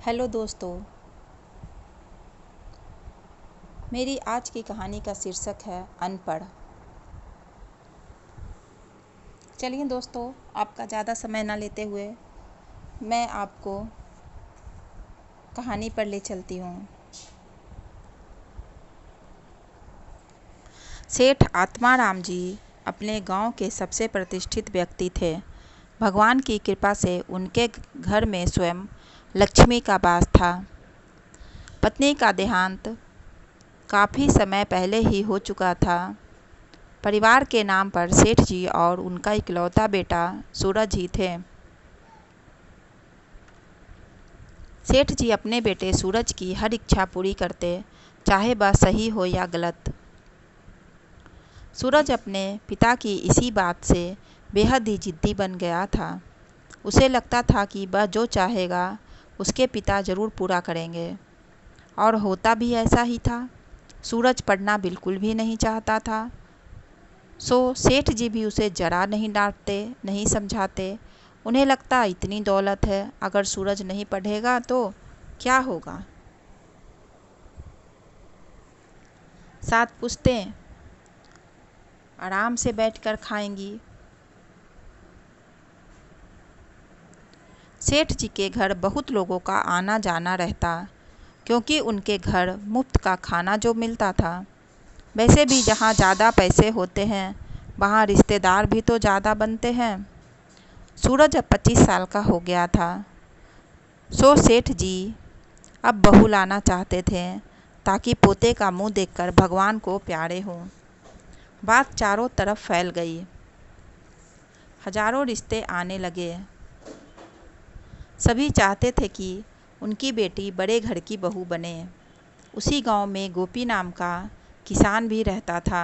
Hello दोस्तों, मेरी आज की कहानी का शीर्षक है अनपढ़। चलिए दोस्तों, आपका ज़्यादा समय ना लेते हुए मैं आपको कहानी पर ले चलती हूँ। सेठ आत्माराम जी अपने गांव के सबसे प्रतिष्ठित व्यक्ति थे। भगवान की कृपा से उनके घर में स्वयं लक्ष्मी का वास था। पत्नी का देहांत काफ़ी समय पहले ही हो चुका था। परिवार के नाम पर सेठ जी और उनका इकलौता बेटा सूरज ही थे। सेठ जी अपने बेटे सूरज की हर इच्छा पूरी करते, चाहे वह सही हो या गलत। सूरज अपने पिता की इसी बात से बेहद ही जिद्दी बन गया था। उसे लगता था कि वह जो चाहेगा उसके पिता ज़रूर पूरा करेंगे, और होता भी ऐसा ही था। सूरज पढ़ना बिल्कुल भी नहीं चाहता था, सो सेठ जी भी उसे जरा नहीं डांटते, नहीं समझाते। उन्हें लगता इतनी दौलत है, अगर सूरज नहीं पढ़ेगा तो क्या होगा। 7 पुश्तें आराम से बैठकर खाएंगी। सेठ जी के घर बहुत लोगों का आना जाना रहता, क्योंकि उनके घर मुफ्त का खाना जो मिलता था। वैसे भी जहाँ ज़्यादा पैसे होते हैं वहाँ रिश्तेदार भी तो ज़्यादा बनते हैं। सूरज अब 25 साल का हो गया था, सो सेठ जी अब बहू लाना चाहते थे, ताकि पोते का मुंह देखकर भगवान को प्यारे हों। बात चारों तरफ फैल गई। हजारों रिश्ते आने लगे। सभी चाहते थे कि उनकी बेटी बड़े घर की बहू बने। उसी गांव में गोपी नाम का किसान भी रहता था।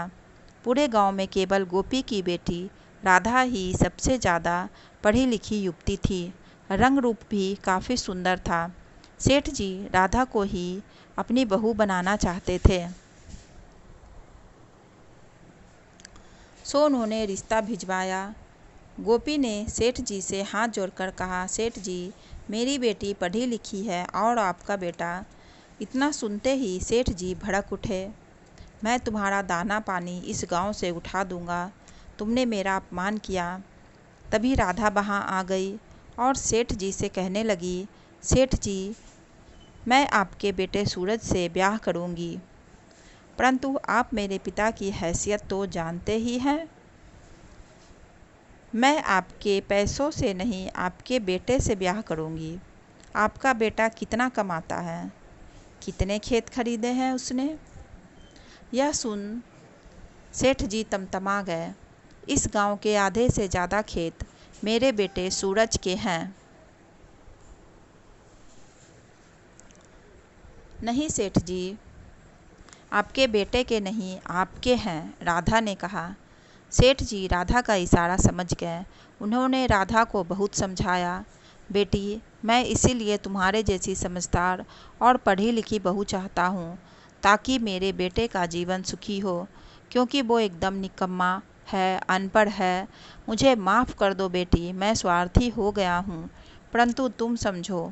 पूरे गांव में केवल गोपी की बेटी राधा ही सबसे ज़्यादा पढ़ी लिखी युवती थी। रंग रूप भी काफ़ी सुंदर था। सेठ जी राधा को ही अपनी बहू बनाना चाहते थे, सो उन्होंने रिश्ता भिजवाया। गोपी ने सेठ जी से हाथ जोड़कर कहा, सेठ जी, मेरी बेटी पढ़ी लिखी है और आपका बेटा। इतना सुनते ही सेठ जी भड़क उठे। मैं तुम्हारा दाना पानी इस गांव से उठा दूंगा। तुमने मेरा अपमान किया। तभी राधा वहाँ आ गई और सेठ जी से कहने लगी, सेठ जी, मैं आपके बेटे सूरज से ब्याह करूंगी, परंतु आप मेरे पिता की हैसियत तो जानते ही हैं। मैं आपके पैसों से नहीं, आपके बेटे से ब्याह करूंगी। आपका बेटा कितना कमाता है? कितने खेत खरीदे हैं उसने? यह सुन सेठ जी तमतमा गए। इस गांव के आधे से ज़्यादा खेत मेरे बेटे सूरज के हैं। नहीं सेठ जी, आपके बेटे के नहीं, आपके हैं, राधा ने कहा। सेठ जी राधा का इशारा समझ गए। उन्होंने राधा को बहुत समझाया, बेटी, मैं इसीलिए तुम्हारे जैसी समझदार और पढ़ी लिखी बहू चाहता हूँ, ताकि मेरे बेटे का जीवन सुखी हो, क्योंकि वो एकदम निकम्मा है, अनपढ़ है। मुझे माफ़ कर दो बेटी, मैं स्वार्थी हो गया हूँ, परंतु तुम समझो।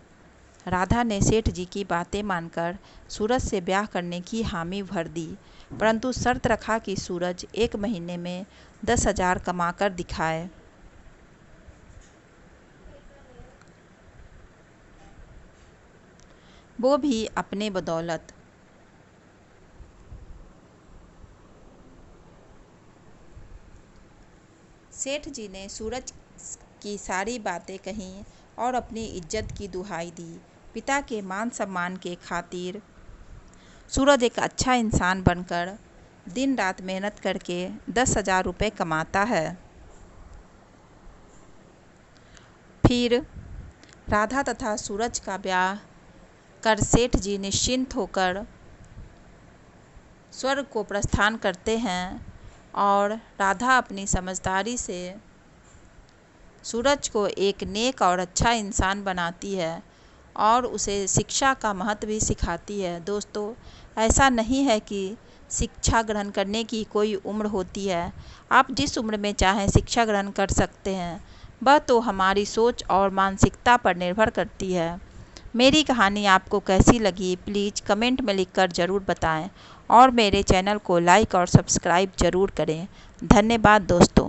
राधा ने सेठ जी की बातें मानकर सूरज से ब्याह करने की हामी भर दी, परंतु शर्त रखा कि सूरज 1 महीने में 10,000 कमाकर दिखाए। वो भी अपने बदौलत। सेठ जी ने सूरज की सारी बातें कहीं और अपनी इज्जत की दुहाई दी। पिता के मान सम्मान के खातिर सूरज एक अच्छा इंसान बनकर दिन रात मेहनत करके 10,000 रुपये कमाता है। फिर राधा तथा सूरज का ब्याह कर सेठ जी निश्चिंत होकर स्वर्ग को प्रस्थान करते हैं, और राधा अपनी समझदारी से सूरज को एक नेक और अच्छा इंसान बनाती है और उसे शिक्षा का महत्व भी सिखाती है। दोस्तों, ऐसा नहीं है कि शिक्षा ग्रहण करने की कोई उम्र होती है। आप जिस उम्र में चाहें शिक्षा ग्रहण कर सकते हैं, वह तो हमारी सोच और मानसिकता पर निर्भर करती है। मेरी कहानी आपको कैसी लगी प्लीज़ कमेंट में लिखकर ज़रूर बताएं और मेरे चैनल को लाइक और सब्सक्राइब ज़रूर करें। धन्यवाद दोस्तों।